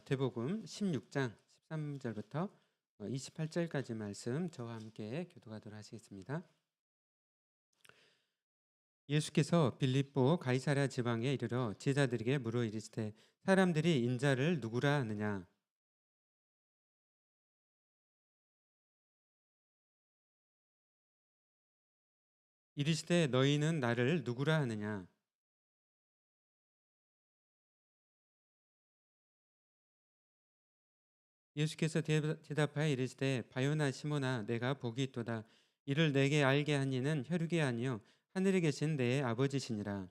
마태복음 16장 13절부터 28절까지 말씀 저와 함께 교독하도록 하시겠습니다. 예수께서 빌립보 가이사랴 지방에 이르러 제자들에게 물어 이르시되 사람들이 인자를 누구라 하느냐. 이르시되 너희는 나를 누구라 하느냐. 예수께서 대답하여 이르시되 바요나 시몬아 내가 복이 있도다. 이를 내게 알게 한 이는 혈육이 아니요 하늘에 계신 내 아버지시니라.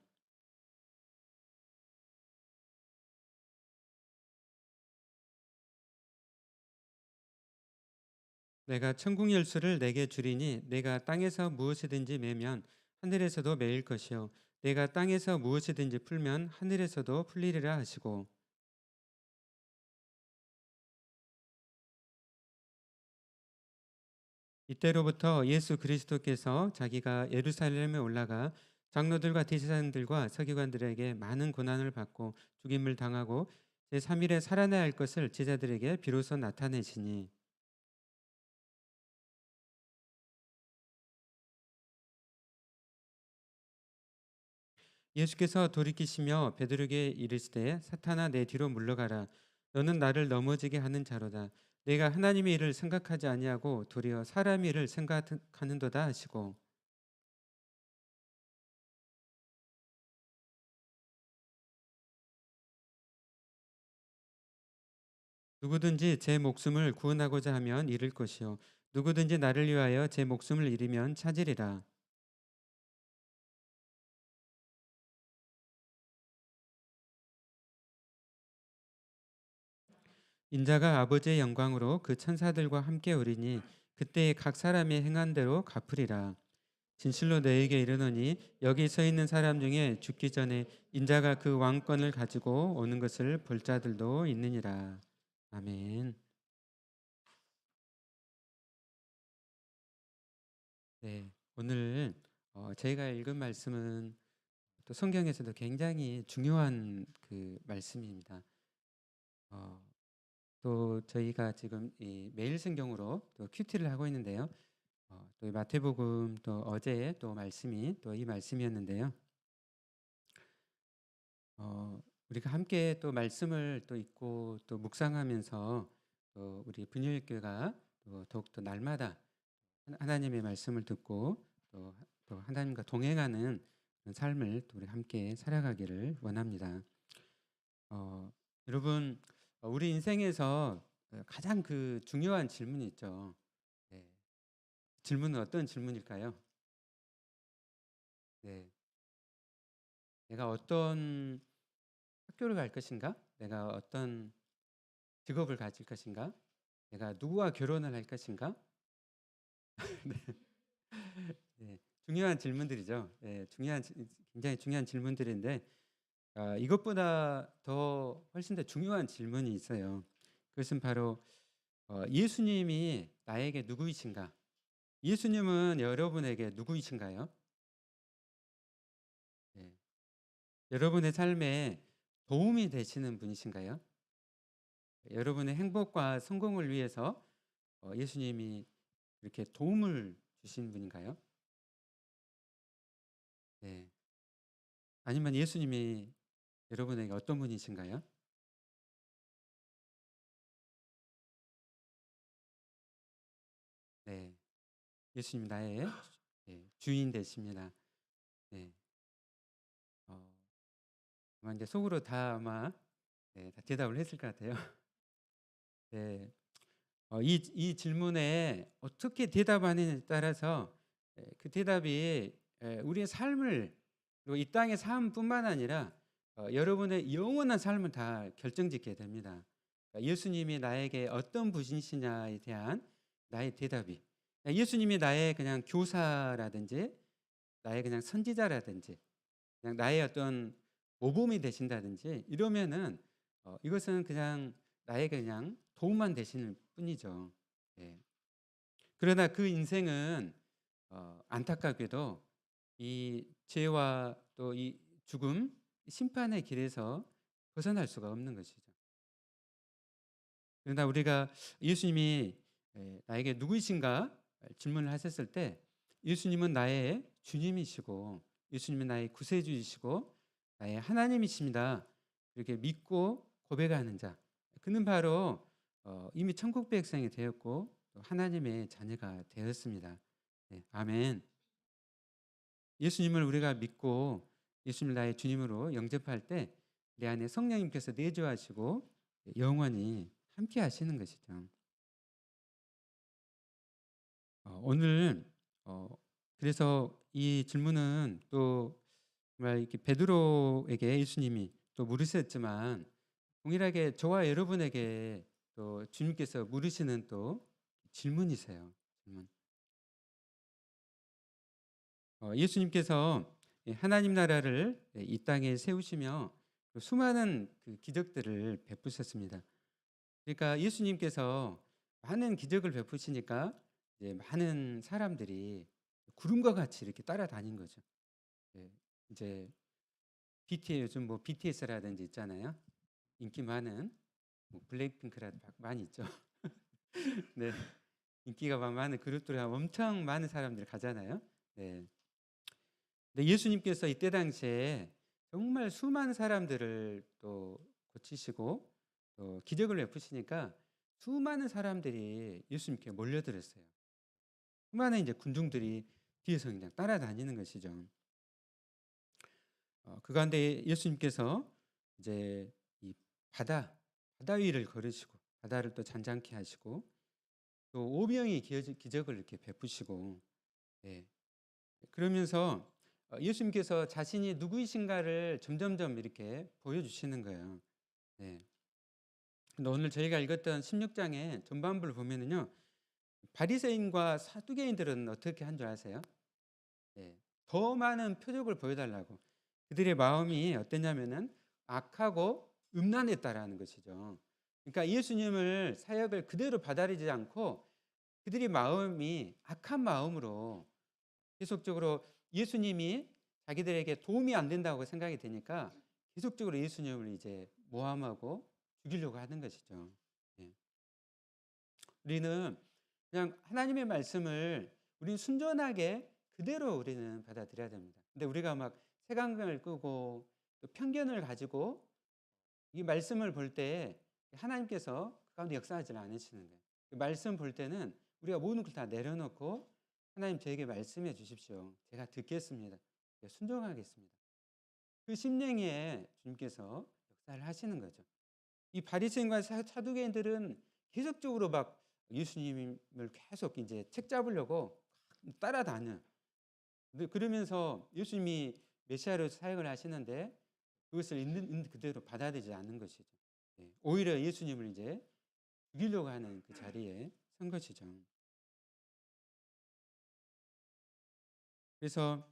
내가 천국 열쇠를 내게 주리니 내가 땅에서 무엇이든지 매면 하늘에서도 매일 것이요 내가 땅에서 무엇이든지 풀면 하늘에서도 풀리리라 하시고, 이때로부터 예수 그리스도께서 자기가 예루살렘에 올라가 장로들과 대제사장들과 서기관들에게 많은 고난을 받고 죽임을 당하고 제3일에 살아나야 할 것을 제자들에게 비로소 나타내시니, 예수께서 돌이키시며 베드로에게 이르시되 사탄아 내 뒤로 물러가라. 너는 나를 넘어지게 하는 자로다. 내가 하나님의 일을 생각하지 아니하고 도리어 사람의 일을 생각하는도다 하시고, 누구든지 제 목숨을 구원하고자 하면 잃을 것이요 누구든지 나를 위하여 제 목숨을 잃으면 찾으리라. 인자가 아버지의 영광으로 그 천사들과 함께 오리니 그때 각 사람의 행한 대로 갚으리라. 진실로 너에게 이르노니 여기 서 있는 사람 중에 죽기 전에 인자가 그 왕권을 가지고 오는 것을 볼 자들도 있느니라. 아멘. 네, 오늘 저희가 읽은 말씀은 또 성경에서도 굉장히 중요한 그 말씀입니다. 어, 또 저희가 지금 이 매일 성경으로 또 큐티를 하고 있는데요. 또 마태복음 또 어제 또 말씀이 또 이 말씀이었는데요. 우리가 함께 또 말씀을 또 읽고 또 묵상하면서 또 우리 분일교회가 또 더욱더 날마다 하나님의 말씀을 듣고 또 하나님과 동행하는 그런 삶을 또 우리 함께 살아가기를 원합니다. 어, 여러분, 우리 인생에서 가장 그 중요한 질문이 있죠. 네. 질문은 어떤 질문일까요? 네. 내가 어떤 학교를 갈 것인가? 내가 어떤 직업을 가질 것인가? 내가 누구와 결혼을 할 것인가? 네. 중요한 질문들이죠. 네. 굉장히 중요한 질문들인데 이것보다 더 훨씬 더 중요한 질문이 있어요. 그것은 바로 예수님이 나에게 누구이신가? 예수님은 여러분에게 누구이신가요? 네. 여러분의 삶에 도움이 되시는 분이신가요? 여러분의 행복과 성공을 위해서 예수님이 이렇게 도움을 주신 분인가요? 네. 아니면 예수님이 여러분에게 어떤 분이신가요? 네. 예수님 나의 주인 되십니다. 네. 어, 아마 이제 속으로 다 아마 다 대답을 했을 것 같아요. 네. 이 질문에 어떻게 대답하느냐에 따라서 그 대답이 우리의 삶을 그리고 이 땅의 삶뿐만 아니라 여러분의 영원한 삶을 다 결정짓게 됩니다. 예수님이 나에게 어떤 분이시냐에 대한 나의 대답이 예수님이 나의 그냥 교사라든지 나의 그냥 선지자라든지 그냥 나의 어떤 모범이 되신다든지 이러면은 이것은 그냥 나에게 그냥 도움만 되시는 뿐이죠. 예. 그러나 그 인생은 안타깝게도 이 죄와 또 이 죽음, 심판의 길에서 벗어날 수가 없는 것이죠. 그러나 우리가 예수님이 나에게 누구이신가 질문을 하셨을 때 예수님은 나의 주님이시고 예수님은 나의 구세주이시고 나의 하나님이십니다. 이렇게 믿고 고백하는 자, 그는 바로 이미 천국 백성이 되었고 또 하나님의 자녀가 되었습니다. 네, 아멘. 예수님을 우리가 믿고 예수님을 나의 주님으로 영접할 때 내 안에 성령님께서 내주하시고 영원히 함께 하시는 것이죠. 오늘 그래서 이 질문은 또 정말 이렇게 베드로에게 예수님이 또 물으셨지만 동일하게 저와 여러분에게 또 주님께서 물으시는 또 질문이세요. 질문. 예수님께서 하나님 나라를 이 땅에 세우시며 또 수많은 그 기적들을 베푸셨습니다. 그러니까 예수님께서 많은 기적을 베푸시니까 이제 많은 사람들이 구름과 같이 이렇게 따라다닌 거죠. 예, 이제 BTS 요즘 뭐 BTS라든지 있잖아요. 인기 많은 뭐 블랙핑크라도 많이 있죠. 네, 인기가 많은 그룹들이 엄청 많은 사람들 가잖아요. 네. 근데 예수님께서 이때 당시에 정말 수많은 사람들을 또 고치시고 또 기적을 베푸시니까 수많은 사람들이 예수님께 몰려들었어요. 수많은 이제 군중들이 뒤에서 그냥 따라다니는 것이죠. 그 가운데 예수님께서 이제 이 바다 위를 걸으시고 바다를 또 잔잔케 하시고 또 오병이 기적을 이렇게 베푸시고 예. 그러면서 예수님께서 자신이 누구이신가를 점점점 이렇게 보여주시는 거예요. 네. 근데 오늘 저희가 읽었던 16장의 전반부를 보면은요. 바리새인과 사두개인들은 어떻게 한 줄 아세요? 네. 더 많은 표적을 보여달라고. 그들의 마음이 어땠냐면은 악하고 음란했다라는 것이죠. 그러니까 예수님을 사역을 그대로 받아들이지 않고 그들의 마음이 악한 마음으로 계속적으로 예수님이 자기들에게 도움이 안 된다고 생각이 되니까 계속적으로 예수님을 이제 모함하고 죽이려고 하는 것이죠. 예. 우리는 그냥 하나님의 말씀을 우리는 순전하게 그대로 우리는 받아들여야 됩니다. 근데 우리가 막 색안경을 끄고 또 편견을 가지고 이 말씀을 볼 때 하나님께서 그 가운데 역사하지는 않으시는 거예요. 그 말씀 볼 때는 우리가 모든 걸 다 내려놓고 하나님 저에게 말씀해 주십시오. 제가 듣겠습니다. 제가 순종하겠습니다. 그 심령에 주님께서 역사를 하시는 거죠. 이 바리새인과 사두개인들은 계속적으로 막 예수님을 계속 이제 책 잡으려고 따라다녀. 근데 그러면서 예수님이 메시아로 사역을 하시는데 그것을 있는 그대로 받아들이지 않는 것이죠. 예, 오히려 예수님을 이제 죽이려고 하는 그 자리에 선 것이죠. 그래서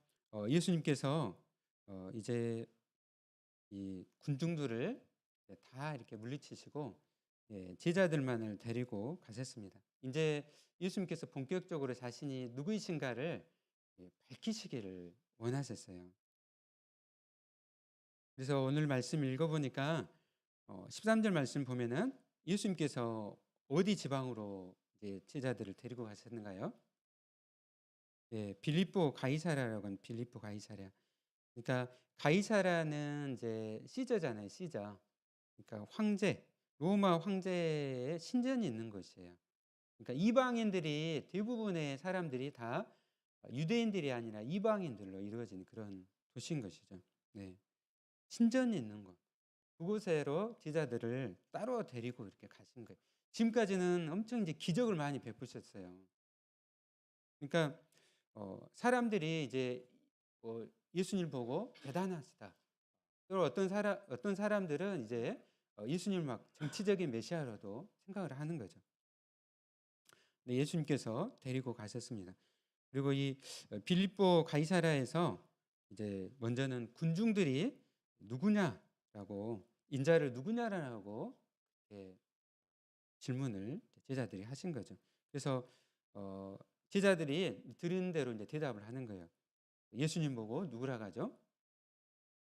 예수님께서 이제 이 군중들을 다 이렇게 물리치시고 예, 제자들만을 데리고 가셨습니다. 이제 예수님께서 본격적으로 자신이 누구이신가를 밝히시기를 원하셨어요. 그래서 오늘 말씀 읽어보니까 13절 말씀 보면은 예수님께서 어디 지방으로 이제 제자들을 데리고 가셨는가요? 예, 빌립보 가이사라라고 하는 빌립보 가이사랴. 그러니까 가이사라는 이제 시저잖아요, 시저. 그러니까 황제, 로마 황제의 신전이 있는 곳이에요. 그러니까 이방인들이 대부분의 사람들이 다 유대인들이 아니라 이방인들로 이루어진 그런 도시인 것이죠. 네. 신전이 있는 곳. 그곳으로 제자들을 따로 데리고 이렇게 가신 거예요. 지금까지는 엄청 이제 기적을 많이 베푸셨어요. 그러니까 사람들이 이제 예수님을 보고 대단하시다. 또 어떤 사람들은 이제 예수님을 막 정치적인 메시아로도 생각을 하는 거죠. 네, 예수님께서 데리고 가셨습니다. 그리고 이 빌립보 가이사라에서 이제 먼저는 군중들이 누구냐라고 인자를 누구냐라고 이렇게 질문을 제자들이 하신 거죠. 그래서 제자들이 들은 대로 이제 대답을 하는 거예요. 예수님 보고 누구라고 하죠?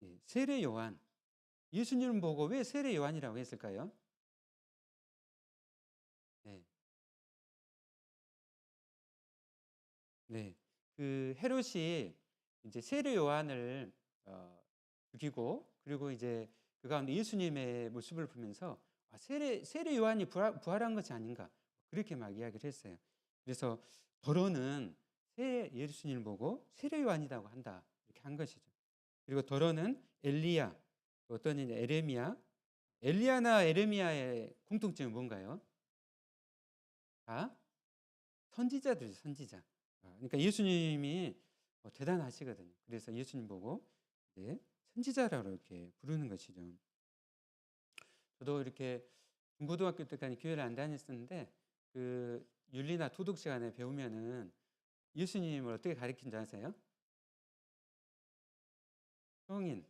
예, 세례 요한. 예수님 보고 왜 세례 요한이라고 했을까요? 네. 그 헤롯이 이제 세례 요한을 죽이고, 그리고 이제 그 가운데 예수님의 모습을 보면서 세례 요한이 부활한 것이 아닌가, 그렇게 막 이야기를 했어요. 그래서 더러는 예수님을 보고 세례 요한이라고 한다, 이렇게 한 것이죠. 그리고 더러는 엘리야, 어떤 이제 에레미야, 엘리야나 에레미야의 공통점이 뭔가요? 다 선지자들이죠, 선지자. 그러니까 예수님이 대단하시거든요. 그래서 예수님 보고 이제 선지자라고 이렇게 부르는 것이죠. 저도 이렇게 중고등학교 때까지 교회를 안 다녔었는데, 그 윤리나 도덕 시간에 배우면은 예수님을 어떻게 가리킨 줄 아세요? 성인.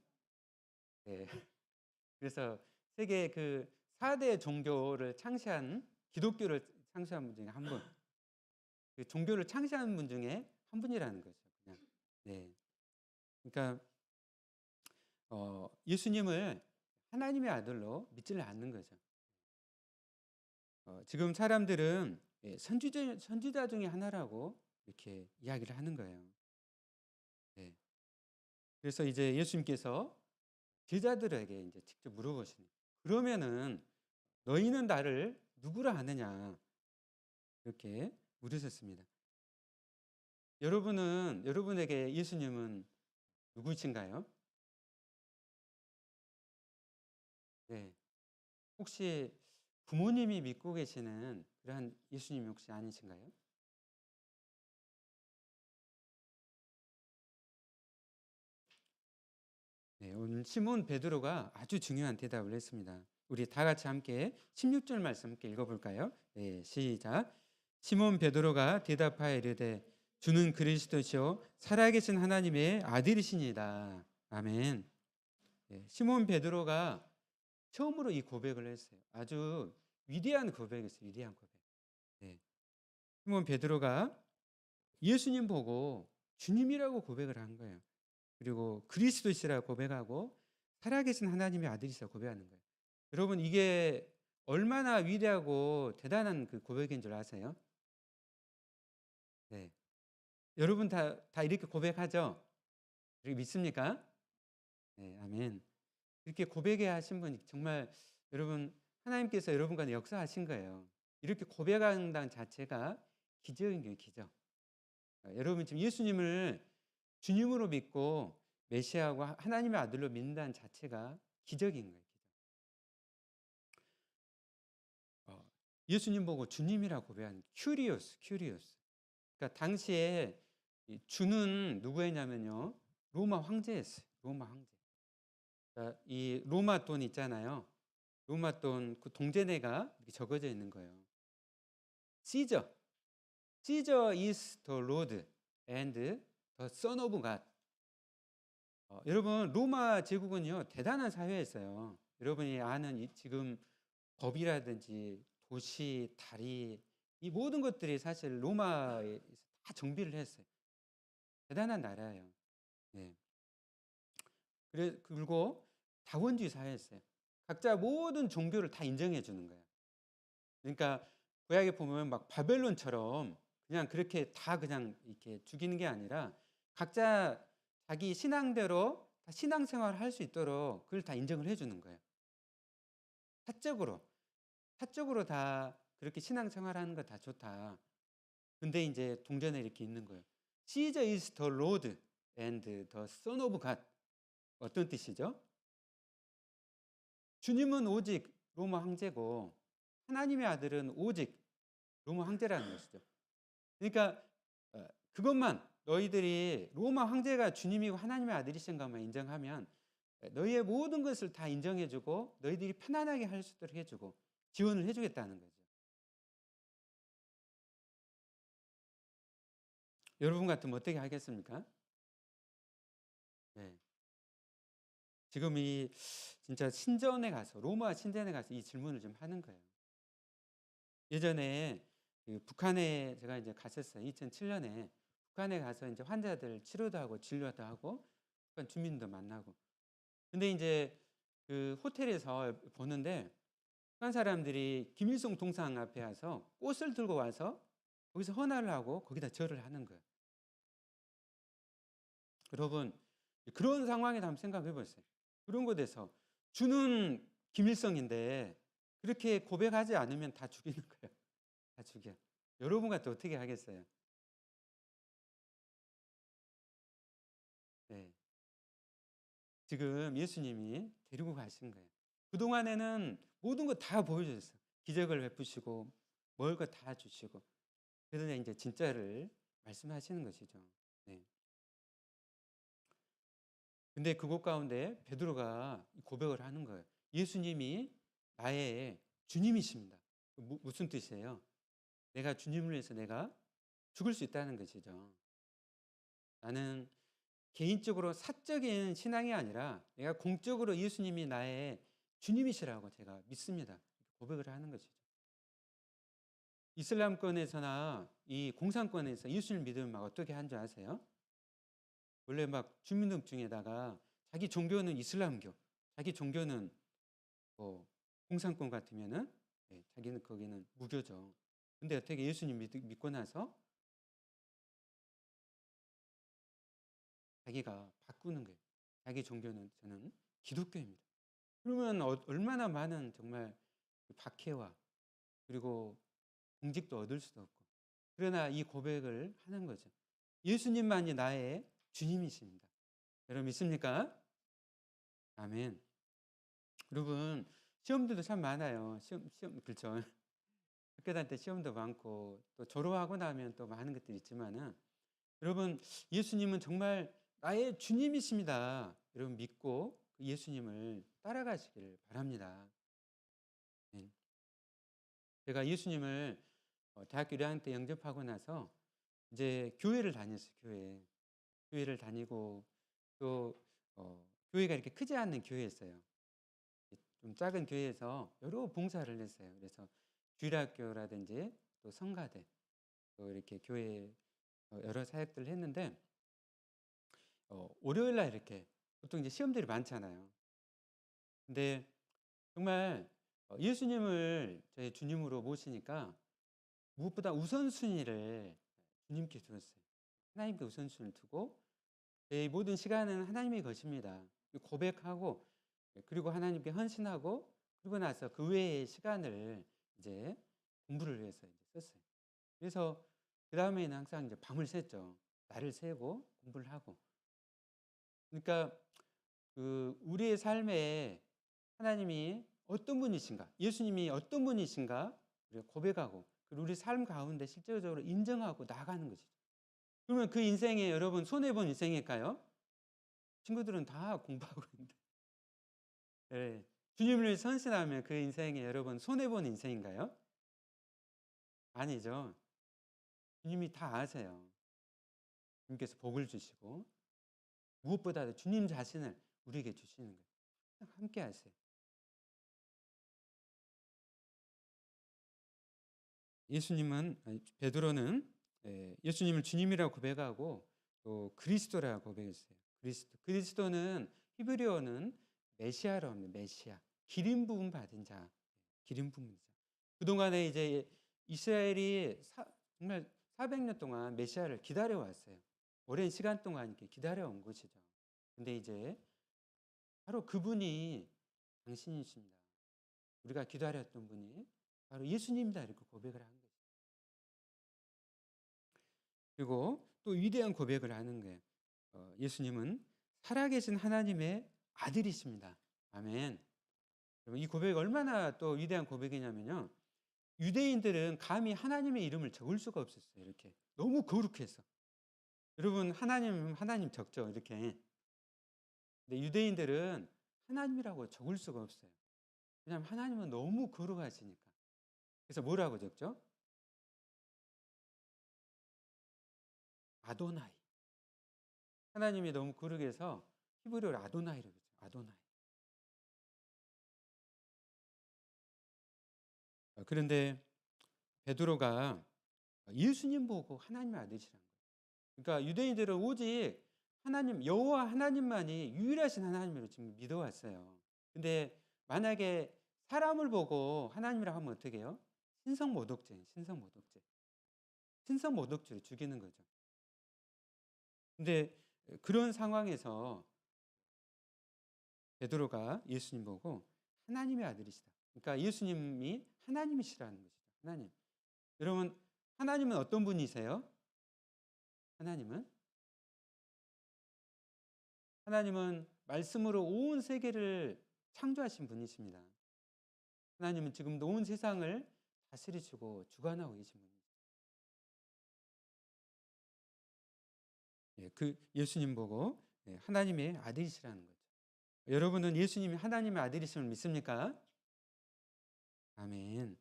네. 그래서 세계 그 4대 종교를 창시한, 기독교를 창시한 분 중에 한 분, 그 종교를 창시한 분 중에 한 분이라는 거죠. 그냥. 네. 그러니까 예수님을 하나님의 아들로 믿지를 않는 거죠. 지금 사람들은 선지자 중에 하나라고 이렇게 이야기를 하는 거예요. 네. 그래서 이제 예수님께서 제자들에게 이제 직접 물어보시는 거예요. 그러면은 너희는 나를 누구라 하느냐, 이렇게 물으셨습니다. 여러분에게 예수님은 누구이신가요? 네. 혹시 부모님이 믿고 계시는 그러한 예수님이 혹시 아니신가요? 네, 오늘 시몬 베드로가 아주 중요한 대답을 했습니다. 우리 다 같이 함께 16절 말씀 함께 읽어볼까요? 네, 시작. 시몬 베드로가 대답하여 이르되 주는 그리스도시요 살아계신 하나님의 아들이시니다. 아멘. 네, 시몬 베드로가 처음으로 이 고백을 했어요. 아주 위대한 고백이었어요. 위대한 고백. 네, 시몬 베드로가 예수님 보고 주님이라고 고백을 한 거예요. 그리고 그리스도시라 고백하고 살아계신 하나님의 아들이시라 고백하는 거예요. 여러분, 이게 얼마나 위대하고 대단한 그 고백인 줄 아세요? 네. 여러분 다 이렇게 고백하죠? 이렇게 믿습니까? 네, 아멘. 이렇게 고백해 하신 분이 정말, 여러분, 하나님께서 여러분 간에 역사하신 거예요. 이렇게 고백한다는 자체가 기적인 거예요, 기적. 여러분 지금 예수님을 주님으로 믿고 메시아하고 하나님의 아들로 믿는다는 자체가 기적인 거예요. 예수님 보고 주님이라고 고백한 큐리오스. 그러니까 당시에 이 주는 누구였냐면요, 로마 황제였어요. 로마 황제. 그러니까 이 로마 돈 있잖아요. 로마 돈 그 동전에가 이렇게 적어져 있는 거예요. Caesar, Caesar is the Lord and the Son of God. 여러분, 로마 제국은요 대단한 사회였어요. 여러분이 아는 지금 법이라든지 도시, 다리, 이 모든 것들이 사실 로마에서 다 정비를 했어요. 대단한 나라예요. 네. 그리고 다원주의 사회였어요. 각자 모든 종교를 다 인정해 주는 거예요. 그러니까 구약에 보면 막 바벨론처럼 그냥 그렇게 다 그냥 이렇게 죽이는 게 아니라 각자 자기 신앙대로 다 신앙생활을 할 수 있도록 그걸 다 인정을 해 주는 거예요. 사적으로 다 그렇게 신앙생활하는 거 다 좋다. 근데 이제 동전에 이렇게 있는 거예요. Caesar is the Lord and the Son of God. 어떤 뜻이죠? 주님은 오직 로마 황제고 하나님의 아들은 오직 로마 황제라는 것이죠. 그러니까 그것만, 너희들이 로마 황제가 주님이고 하나님의 아들이신 것만 인정하면 너희의 모든 것을 다 인정해주고 너희들이 편안하게 할 수 있도록 해주고 지원을 해주겠다는 거죠. 여러분 같으면 어떻게 하겠습니까? 네. 지금 이 진짜 신전에 가서, 로마 신전에 가서 이 질문을 좀 하는 거예요. 예전에 그 북한에 제가 이제 갔었어요. 2007년에 북한에 가서 이제 환자들 치료도 하고 진료도 하고 북한 주민도 만나고. 근데 이제 그 호텔에서 보는데 북한 사람들이 김일성 동상 앞에 와서 꽃을 들고 와서 거기서 헌화를 하고 거기다 절을 하는 거예요. 여러분 그런 상황에 한번 생각해 보세요. 그런 곳에서 주는 김일성인데 그렇게 고백하지 않으면 다 죽이는 거예요. 다 죽여. 여러분 같으면 어떻게 하겠어요? 네. 지금 예수님이 데리고 가신 거예요. 그동안에는 모든 거 다 보여주셨어요. 기적을 베푸시고 먹을 거 다 주시고. 그러자 이제 진짜를 말씀하시는 것이죠. 네. 근데 그곳 가운데 베드로가 고백을 하는 거예요. 예수님이 나의 주님이십니다. 무슨 뜻이에요? 내가 주님을 위해서 내가 죽을 수 있다는 것이죠. 나는 개인적으로 사적인 신앙이 아니라 내가 공적으로 예수님이 나의 주님이시라고 제가 믿습니다. 고백을 하는 것이죠. 이슬람권에서나 이 공산권에서 예수를 믿으면 막 어떻게 한 줄 아세요? 원래 막 주민등록증에다가 자기 종교는 이슬람교, 자기 종교는 뭐 공산권 같으면은 자기는 거기는 무교죠. 근데 어떻게 예수님 믿고 나서 자기가 바꾸는 거예요. 자기 종교는 저는 기독교입니다. 그러면 얼마나 많은 정말 박해와 그리고 공직도 얻을 수도 없고. 그러나 이 고백을 하는 거죠. 예수님만이 나의 주님이십니다. 여러분 믿습니까? 아멘. 여러분 시험들도 참 많아요. 시험 그렇죠. 학교 다닐 때 시험도 많고 또 졸업하고 나면 또 많은 것들이 있지만은 여러분 예수님은 정말 나의 주님이십니다. 여러분 믿고 그 예수님을 따라가시기를 바랍니다. 네. 제가 예수님을 대학교 1학년 때 영접하고 나서 이제 교회를 다녔어요. 교회를 다니고 또 교회가 이렇게 크지 않는 교회였어요. 좀 작은 교회에서 여러 봉사를 했어요. 그래서 주일학교라든지 또 성가대 또 이렇게 교회 여러 사역들을 했는데 월요일 날 이렇게 보통 이제 시험들이 많잖아요. 근데 정말 예수님을 저희 주님으로 모시니까 무엇보다 우선순위를 주님께 두었어요. 하나님께 우선순위를 두고 제 모든 시간은 하나님의 것입니다. 고백하고 그리고 하나님께 헌신하고 그리고 나서 그 외의 시간을 이제 공부를 위해서 이제 썼어요. 그래서 그 다음에는 항상 이제 밤을 샜죠. 날을 새고 공부를 하고. 그러니까 그 우리의 삶에 하나님이 어떤 분이신가, 예수님이 어떤 분이신가 우리가 고백하고 그리고 우리 삶 가운데 실제적으로 인정하고 나아가는 것이죠. 그러면 그 인생에 여러분 손해본 인생일까요? 친구들은 다 공부하고 있는데 네. 주님을 위해 헌신하면 그 인생에 여러분 손해본 인생인가요? 아니죠. 주님이 다 아세요. 주님께서 복을 주시고 무엇보다도 주님 자신을 우리에게 주시는 거예요. 함께 하세요. 베드로는 예수님을 주님이라고 고백하고 또 그리스도라고 고백했어요. 그리스도는 히브리어는 메시아라고 합니다. 메시아. 기름 부음 받은 자. 기름 부은 자. 그동안에 이제 이스라엘이 정말 400년 동안 메시아를 기다려 왔어요. 오랜 시간 동안 이렇게 기다려 온 것이죠. 근데 이제 바로 그분이 당신이십니다. 우리가 기다렸던 분이 바로 예수님이다 이렇게 고백을 한 거예요. 그리고 또 위대한 고백을 하는 거예요. 예수님은 살아계신 하나님의 아들이십니다. 아멘. 이 고백이 얼마나 또 위대한 고백이냐면요. 유대인들은 감히 하나님의 이름을 적을 수가 없었어요. 이렇게 너무 거룩해서. 여러분 하나님 적죠. 이렇게. 근데 유대인들은 하나님이라고 적을 수가 없어요. 왜냐하면 하나님은 너무 거룩하시니까. 그래서 뭐라고 적죠? 아도나이. 하나님이 너무 거룩해서 히브리어로 아도나이라고 그러죠. 아도나이. 그런데 베드로가 예수님 보고 하나님의 아들이시라는 거예요. 그러니까 유대인들은 오직 하나님 여호와 하나님만이 유일하신 하나님으로 지금 믿어왔어요. 근데 만약에 사람을 보고 하나님이라고 하면 어떻게 해요? 신성모독죄를 죽이는 거죠. 근데 그런 상황에서 베드로가 예수님 보고 하나님의 아들이시다. 그러니까 예수님이 하나님이시라는 것이죠. 하나님. 여러분, 하나님은 어떤 분이세요? 하나님은 하나님은 말씀으로 온 세계를 창조하신 분이십니다. 하나님은 지금도 온 세상을 다스리시고 주관하고 계신 분이에요. 예, 그 예수님 보고 하나님의 아들이시라는 거죠. 여러분은 예수님이 하나님의 아들이심을 믿습니까? 아멘.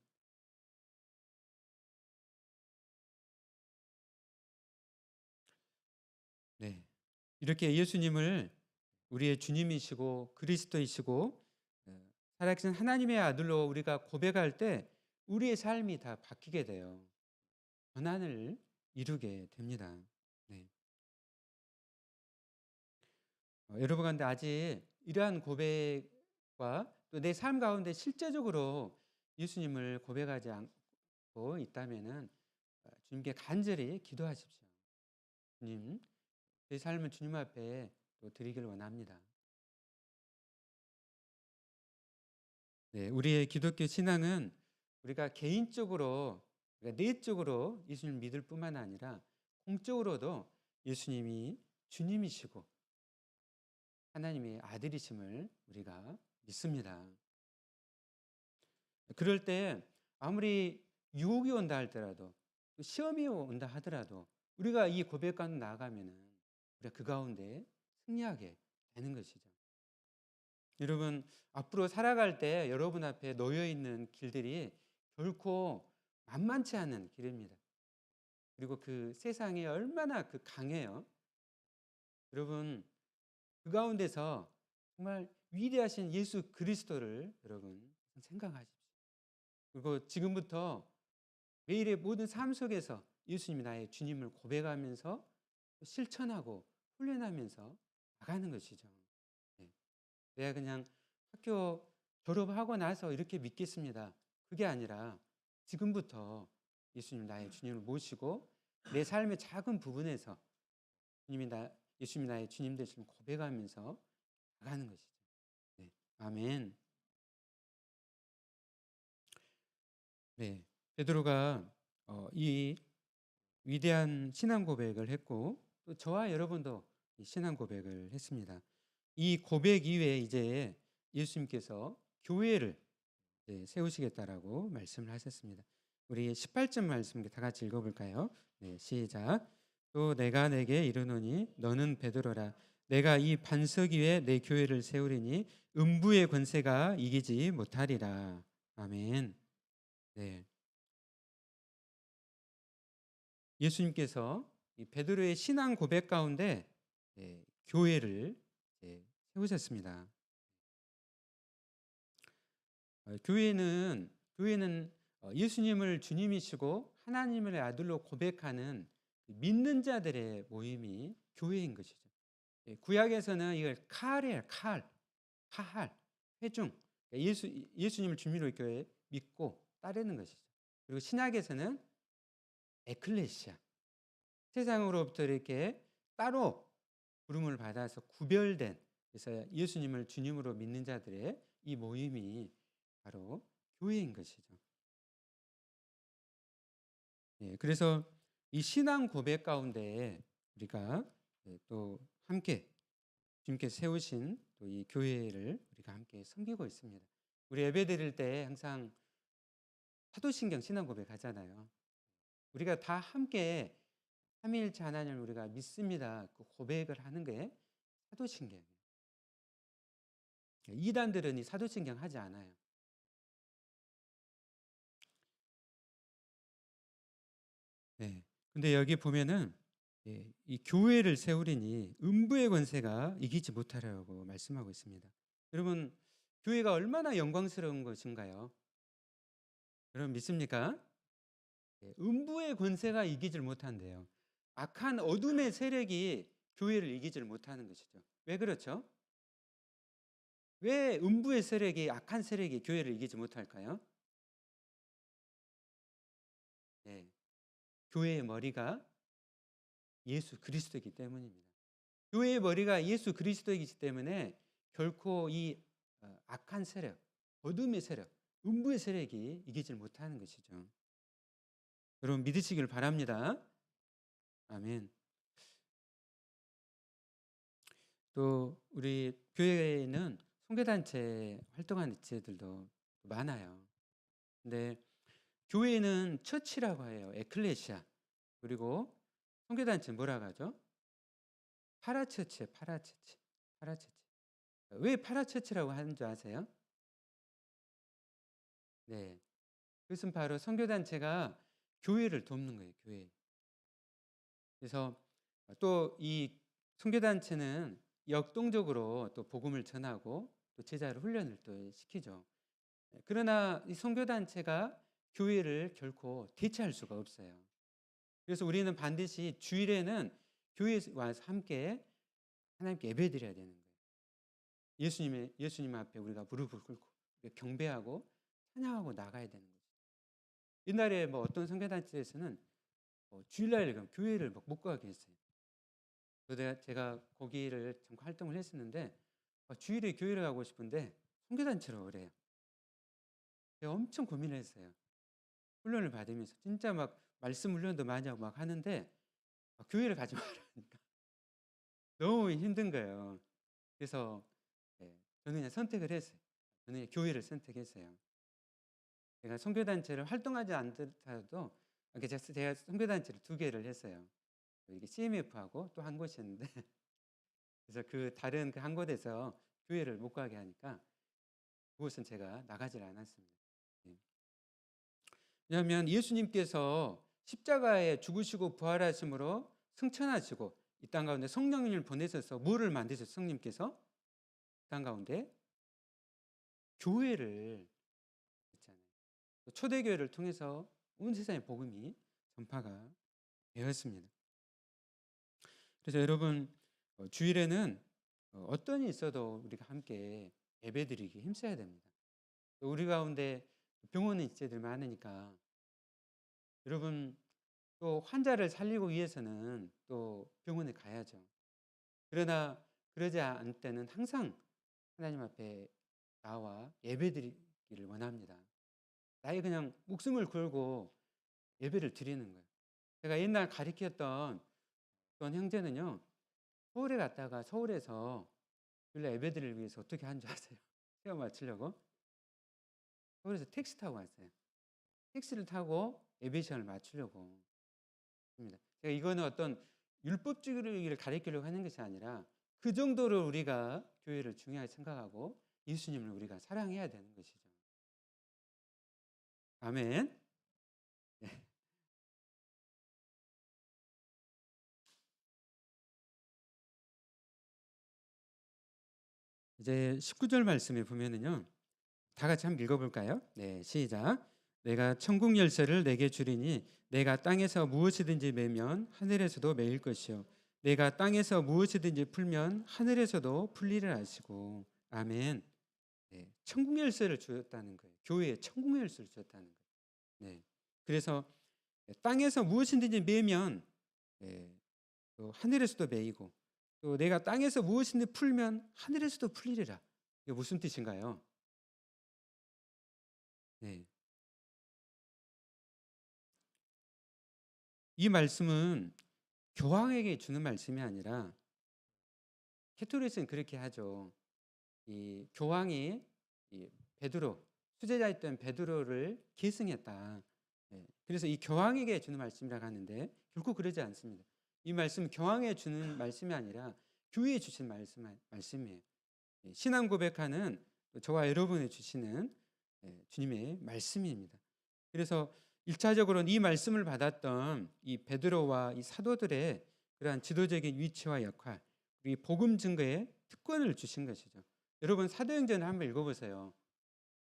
네. 이렇게 예수님을 우리의 주님이시고 그리스도이시고 살아계신 하나님의 아들로 우리가 고백할 때 우리의 삶이 다 바뀌게 돼요. 전환을 이루게 됩니다. 네. 여러분 가운데 아직 이러한 고백과 또 내 삶 가운데 실제적으로 예수님을 고백하지 않고 있다면은 주님께 간절히 기도하십시오. 주님, 제 삶을 주님 앞에 또 드리길 원합니다. 네, 우리의 기독교 신앙은 우리가 개인적으로, 우리가 내적으로 예수님을 믿을 뿐만 아니라 공적으로도 예수님이 주님이시고 하나님의 아들이심을 우리가 믿습니다. 그럴 때 아무리 유혹이 온다 할지라도 또 시험이 온다 하더라도 우리가 이 고백과 나아가면은 우리가 그 가운데 승리하게 되는 것이죠. 여러분, 앞으로 살아갈 때 여러분 앞에 놓여 있는 길들이 결코 만만치 않은 길입니다. 그리고 그 세상이 얼마나 강해요. 여러분, 그 가운데서 정말 위대하신 예수 그리스도를 여러분 생각하십시오. 그리고 지금부터 매일의 모든 삶 속에서 예수님이 나의 주님을 고백하면서 실천하고 훈련하면서 나가는 것이죠. 네. 내가 그냥 학교 졸업하고 나서 이렇게 믿겠습니다. 그게 아니라 지금부터 예수님 나의 주님을 모시고 내 삶의 작은 부분에서 예수님이 나의 주님 되심을 고백하면서 나가는 것이죠. 네. 아멘. 네. 베드로가 이 위대한 신앙 고백을 했고 또 저와 여러분도 이 신앙 고백을 했습니다. 이 고백 이후에 이제 예수님께서 교회를 세우시겠다라고 말씀을 하셨습니다. 우리 18절 말씀 다 같이 읽어볼까요? 네, 시작. 또 내가 내게 이르노니 너는 베드로라. 내가 이 반석 위에 내 교회를 세우리니 음부의 권세가 이기지 못하리라. 아멘. 네. 예수님께서 이 베드로의 신앙 고백 가운데 교회를 세우셨습니다. 교회는 예수님을 주님이시고 하나님의 아들로 고백하는 믿는 자들의 모임이 교회인 것이죠. 구약에서는 이걸 칼이에요. 카할, 회중. 예수님을 주님으로 이렇게 믿고 따르는 것이죠. 그리고 신약에서는 에클레시아. 세상으로부터 이렇게 따로 부름을 받아서 구별된, 그래서 예수님을 주님으로 믿는 자들의 이 모임이 바로 교회인 것이죠. 그래서 이 신앙 고백 가운데 우리가 또 함께 주님께서 세우신 또 이 교회를 우리가 함께 섬기고 있습니다. 우리 예배 드릴 때 항상 사도신경 신앙 고백 하잖아요. 우리가 다 함께 삼위일체 하나님을 우리가 믿습니다. 그 고백을 하는 게 사도신경이에요. 이단들은 이 사도신경 하지 않아요. 네. 근데 여기 보면은 이 교회를 세우리니 음부의 권세가 이기지 못하려고 말씀하고 있습니다. 여러분, 교회가 얼마나 영광스러운 것인가요? 여러분 믿습니까? 음부의 권세가 이기질 못한대요. 악한 어둠의 세력이 교회를 이기질 못하는 것이죠. 왜 그렇죠? 왜 음부의 세력이, 악한 세력이 교회를 이기지 못할까요? 네. 교회의 머리가 예수 그리스도이기 때문입니다. 교회의 머리가 예수 그리스도이기 때문에 결코 이 악한 세력, 어둠의 세력, 음부의 세력이 이기질 못하는 것이죠. 여러분 믿으시길 바랍니다. 아멘. 또 우리 교회에는 선교단체 활동하는 지체들도 많아요. 근데 교회는 처치라고 해요. 에클레시아. 그리고 선교단체 뭐라고 하죠? 파라처치예요. 파라처치. 파라처치. 왜 파라처치라고 하는 줄 아세요? 네. 그것은 바로 선교단체가 교회를 돕는 거예요. 교회. 그래서 또 이 선교단체는 역동적으로 또 복음을 전하고 또 제자를 훈련을 또 시키죠. 그러나 이 선교단체가 교회를 결코 대체할 수가 없어요. 그래서 우리는 반드시 주일에는 교회에 와서 함께 하나님께 예배드려야 되는 거예요. 예수님 앞에 우리가 무릎을 꿇고 경배하고 찬양하고 나가야 되는 거죠. 옛날에 뭐 어떤 선교단체에서는 주일날 그럼 교회를 못 가게 했어요. 그래서 제가 거기를 잠깐 활동을 했었는데 주일에 교회를 가고 싶은데 선교단체로 오래요. 제가 엄청 고민을 했어요. 훈련을 받으면서 진짜 막 말씀 훈련도 많이 하고 막 하는데 교회를 가지 말라니까 너무 힘든 거예요. 그래서 저는 그냥 선택을 했어요. 저는 그냥 교회를 선택했어요. 제가 선교단체를 활동하지 않더라도 제가 선교단체를 2개를 했어요. 이게 CMF하고 또 한 곳이었는데 그래서 그 다른 그 한 곳에서 교회를 못 가게 하니까 그곳은 제가 나가질 않았습니다. 예. 왜냐하면 예수님께서 십자가에 죽으시고 부활하심으로 승천하시고 이 땅 가운데 성령님을 보내셔서 뭐를 만드셨어요? 성령님께서 땅 가운데 교회를 했잖아요. 초대교회를 통해서 온 세상에 복음이 전파가 되었습니다. 그래서 여러분 주일에는 어떤 일이 있어도 우리가 함께 예배드리기 힘써야 됩니다. 우리 가운데 병원에 지체들 많으니까 여러분 또 환자를 살리고 위해서는 또 병원에 가야죠. 그러나 그러지 않을 때는 항상 하나님 앞에 나와 예배드리기를 원합니다. 나의 그냥 목숨을 걸고 예배를 드리는 거예요. 제가 옛날 가르쳤던 어떤 형제는요. 서울에 갔다가 서울에서 주일날 예배드리기 위해서 어떻게 한 줄 아세요? 시험 맞추려고 서울에서 택시 타고 왔어요. 택시를 타고 예배 시간을 맞추려고 합니다. 제가 이거는 어떤 율법주의를 가리키려고 하는 것이 아니라 그 정도로 우리가 교회를 중요하게 생각하고 예수님을 우리가 사랑해야 되는 것이죠. 아멘. 네. 이제 19절 말씀에 보면은요. 다 같이 한번 읽어볼까요? 네, 시작. 내가 천국 열쇠를 내게 주리니 내가 땅에서 무엇이든지 매면 하늘에서도 매일 것이요 내가 땅에서 무엇이든지 풀면 하늘에서도 풀리를 하시고 아멘. 네, 천국 열쇠를 주었다는 거예요. 교회에 천국 열쇠를 주었다는 거예요. 네, 그래서 땅에서 무엇이든지 매면 또 하늘에서도 매이고 또 내가 땅에서 무엇이든지 풀면 하늘에서도 풀리리라. 이게 무슨 뜻인가요? 네. 이 말씀은 교황에게 주는 말씀이 아니라 캐토릭은 그렇게 하죠. 이 교황이 이 베드로 수제자였던 베드로를 계승했다. 그래서 이 교황에게 주는 말씀이라고 하는데 결코 그러지 않습니다. 이 말씀 교황에 주는 말씀이 아니라 교회에 주신 말씀이에요. 신앙 고백하는 저와 여러분이 주시는 주님의 말씀입니다. 그래서 1차적으로는 이 말씀을 받았던 이 베드로와 이 사도들의 그러한 지도적인 위치와 역할, 이 복음 증거에 특권을 주신 것이죠. 여러분 사도행전을 한번 읽어보세요.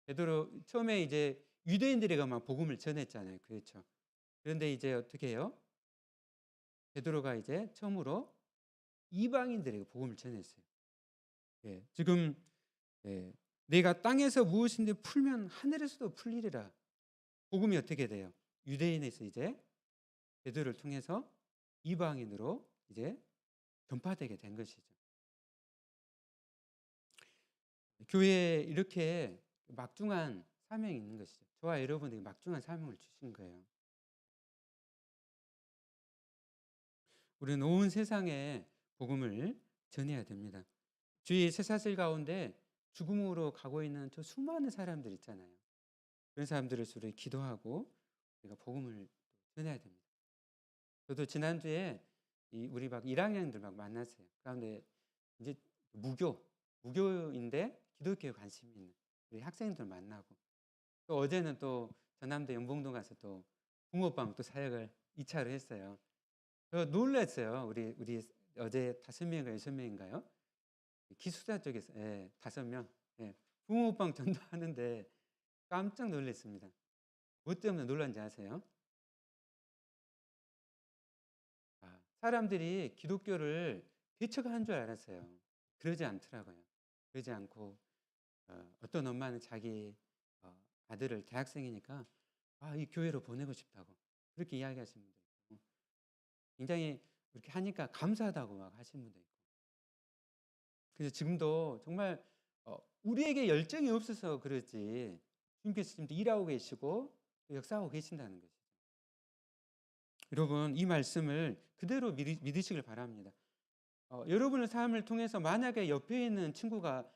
베드로 처음에 이제 유대인들에게만 복음을 전했잖아요. 그렇죠. 그런데 이제 어떻게 해요? 베드로가 이제 처음으로 이방인들에게 복음을 전했어요. 지금 내가 땅에서 무엇인지 풀면 하늘에서도 풀리리라. 복음이 어떻게 돼요? 유대인에서 이제 베드로를 통해서 이방인으로 이제 전파되게 된 것이죠. 교회에 이렇게 막중한 사명이 있는 것이죠. 저와 여러분에게 막중한 사명을 주신 거예요. 우리는 온 세상에 복음을 전해야 됩니다. 주위의 쇠사슬 가운데 죽음으로 가고 있는 저 수많은 사람들 있잖아요. 그런 사람들을 위해 기도하고 우리가 복음을 전해야 됩니다. 저도 지난주에 우리 막 1학년들 막 만났어요. 그런데 이제 무교인데 기독교에 관심이 있는 우리 학생들 만나고, 또 어제는 또 전남대 연봉동 가서 또 붕어빵 또 사역을 2차로 했어요. 저 놀랐어요. 우리 어제 5명인가 6명인가요? 기숙사 쪽에서 5명 붕어빵 전도하는데 깜짝 놀랐습니다. 뭐 때문에 놀란지 아세요? 사람들이 기독교를 배척하는 줄 알았어요. 그러지 않더라고요. 그러지 않고 어떤 엄마는 자기 아들을 대학생이니까 이 교회로 보내고 싶다고 그렇게 이야기하시는 분도 있고, 굉장히 그렇게 하니까 감사하다고 막 하시는 분도 있고. 그래서 지금도 정말 우리에게 열정이 없어서 그렇지 주님께서 지금도 일하고 계시고 역사하고 계신다는 것이죠. 여러분, 이 말씀을 그대로 믿으시길 바랍니다. 여러분의 삶을 통해서 만약에 옆에 있는 친구가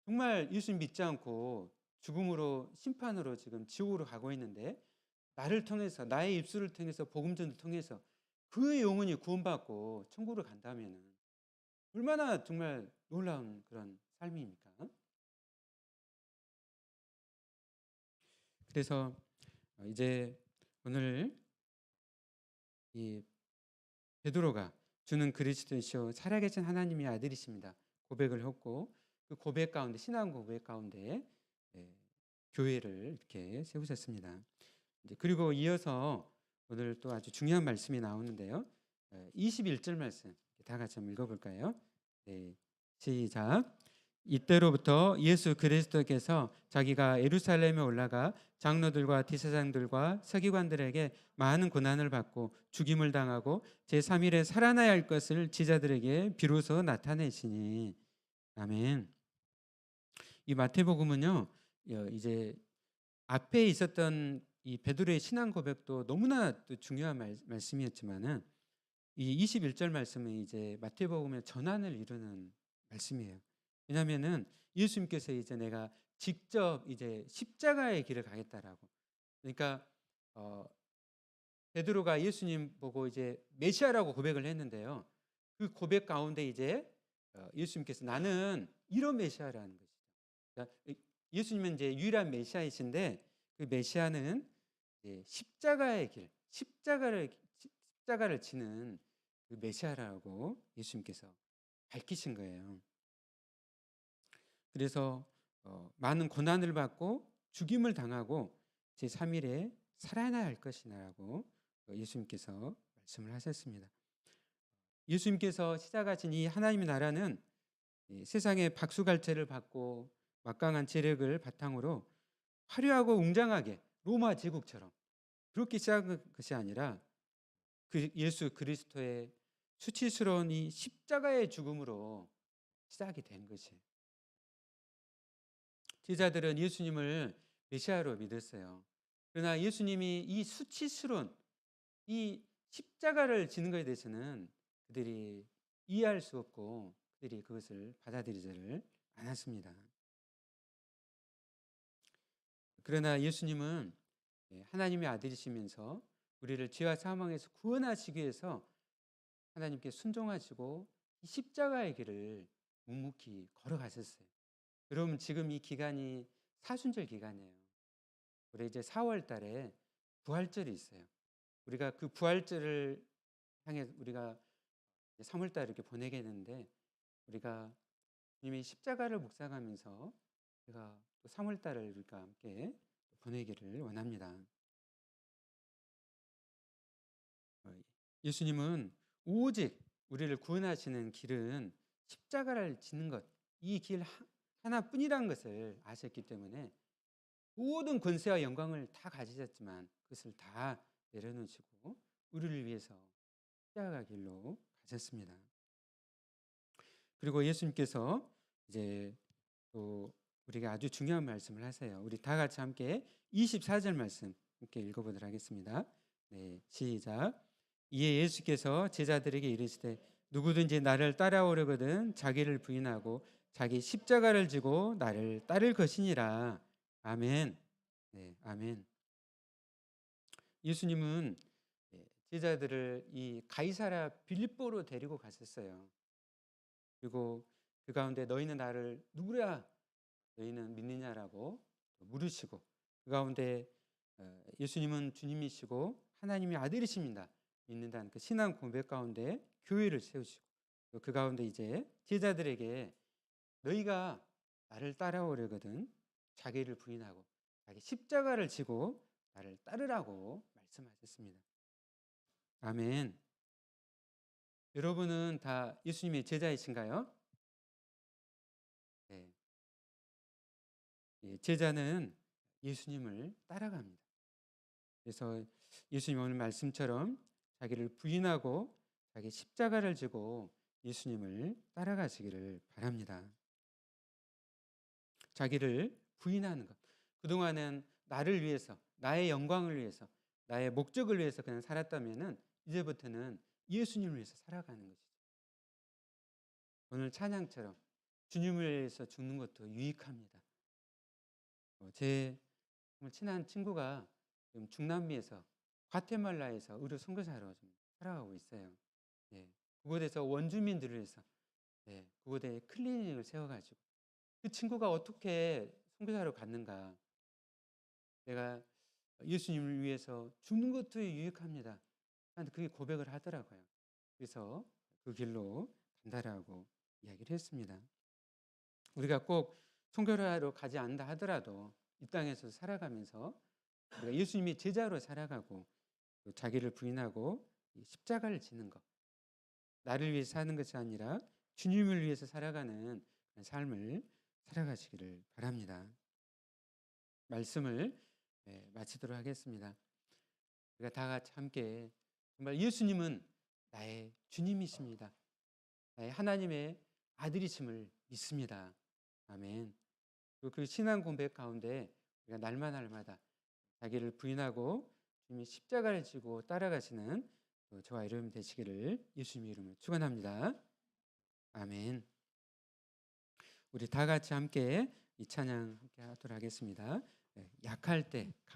정말 예수님 믿지 않고 죽음으로 심판으로 지금 지옥으로 가고 있는데, 나를 통해서 나의 입술을 통해서 복음전을 통해서 그의 영혼이 구원받고 천국으로 간다면 얼마나 정말 놀라운 그런 삶입니까? 그래서 이제 오늘 이 베드로가 주는 그리스도이시오 살아계신 하나님의 아들이십니다 고백을 했고, 그 고백 가운데, 신앙 고백 가운데 교회를 이렇게 세우셨습니다. 이제 그리고 이어서 오늘 또 아주 중요한 말씀이 나오는데요. 21절 말씀 다 같이 한번 읽어볼까요? 네, 시작. 이때로부터 예수 그리스도께서 자기가 예루살렘에 올라가 장로들과 대제사장들과 서기관들에게 많은 고난을 받고 죽임을 당하고 제3일에 살아나야 할 것을 지자들에게 비로소 나타내시니. 아멘. 이 마태복음은요, 이제 앞에 있었던 이 베드로의 신앙 고백도 너무나 또 중요한 말씀이었지만은 이 21절 말씀은 이제 마태복음의 전환을 이루는 말씀이에요. 왜냐하면은 예수님께서 이제 내가 직접 이제 십자가의 길을 가겠다라고. 그러니까 베드로가 예수님 보고 이제 메시아라고 고백을 했는데요. 그 고백 가운데 이제 예수님께서 나는 이런 메시아라는 것이죠. 그러니까 예수님은 이제 유일한 메시아이신데 그 메시아는 십자가의 길, 십자가를 지는 그 메시아라고 예수님께서 밝히신 거예요. 그래서 많은 고난을 받고 죽임을 당하고 제3일에 살아나야 할 것이라고 예수님께서 말씀을 하셨습니다. 예수님께서 시작하신 이 하나님의 나라는 세상의 박수갈채를 받고 막강한 재력을 바탕으로 화려하고 웅장하게 로마 제국처럼 그렇게 시작한 것이 아니라 그 예수 그리스도의 수치스러운 이 십자가의 죽음으로 시작이 된 것이에요. 제자들은 예수님을 메시아로 믿었어요. 그러나 예수님이 이 수치스러운 이 십자가를 지는 것에 대해서는 그들이 이해할 수 없고 그들이 그것을 받아들이지를 않았습니다. 그러나 예수님은 하나님의 아들이시면서 우리를 죄와 사망에서 구원하시기 위해서 하나님께 순종하시고 이 십자가의 길을 묵묵히 걸어가셨어요. 여러분, 지금 이 기간이 사순절 기간이에요. 우리 이제 4월 달에 부활절이 있어요. 우리가 그 부활절을 향해 우리가 3월 달에 이렇게 보내겠는데, 우리가 이미 십자가를 묵상하면서 우리가 또 3월 달을 우리가 함께 보내기를 원합니다. 예수님은 오직 우리를 구원하시는 길은 십자가를 지는 것, 이 길 하나뿐이라는 것을 아셨기 때문에 모든 권세와 영광을 다 가지셨지만 그것을 다 내려놓으시고 우리를 위해서 십자가 길로 가셨습니다. 그리고 예수님께서 이제 또 우리에게 아주 중요한 말씀을 하세요. 우리 다 같이 함께 24절 말씀 함께 읽어보도록 하겠습니다. 네, 시작. 이에 예수께서 제자들에게 이르시되 누구든지 나를 따라오려거든 자기를 부인하고 자기 십자가를 지고 나를 따를 것이니라. 아멘. 네, 아멘. 예수님은 제자들을 이 가이사랴 빌립보로 데리고 갔었어요. 그리고 그 가운데 너희는 나를 누구라 너희는 믿느냐라고 물으시고, 그 가운데 예수님은 주님이시고 하나님의 아들이십니다 믿는다는 그 신앙 고백 가운데 교회를 세우시고, 그 가운데 이제 제자들에게 너희가 나를 따라오려거든 자기를 부인하고 자기 십자가를 지고 나를 따르라고 말씀하셨습니다. 아멘. 여러분은 다 예수님의 제자이신가요? 네. 제자는 예수님을 따라갑니다. 그래서 예수님 오늘 말씀처럼 자기를 부인하고 자기 십자가를 지고 예수님을 따라가시기를 바랍니다. 자기를 부인하는 것. 그동안은 나를 위해서, 나의 영광을 위해서, 나의 목적을 위해서 그냥 살았다면은 이제부터는 예수님을 위해서 살아가는 것이죠. 오늘 찬양처럼 주님을 위해서 죽는 것도 유익합니다. 제 정말 친한 친구가 지금 중남미에서 과테말라에서 의료 선교사로 좀 살아가고 있어요. 예, 그곳에서 원주민들을 위해서 그곳에 클리닉을 세워가지고 그 친구가 어떻게 선교사로 갔는가? 내가 예수님을 위해서 죽는 것도 유익합니다. 하는데 그게 고백을 하더라고요. 그래서 그 길로 간다라고 이야기를 했습니다. 우리가 꼭 선교하러 가지 않는다 하더라도 이 땅에서 살아가면서 우리가 예수님의 제자로 살아가고 또 자기를 부인하고 십자가를 지는 것, 나를 위해서 사는 것이 아니라 주님을 위해서 살아가는 삶을 살아가시기를 바랍니다. 말씀을 마치도록 하겠습니다. 우리가 다 같이 함께 정말 예수님은 나의 주님이십니다. 나의 하나님의 아들이심을 믿습니다. 아멘. 그 신앙 고백 가운데 우리가 날마다 자기를 부인하고 주님이 십자가를 지고 따라가시는 저와 여러분 되시기를 예수님의 이름으로 축원합니다. 아멘. 우리 다 같이 함께 이 찬양 함께 하도록 하겠습니다. 약할 때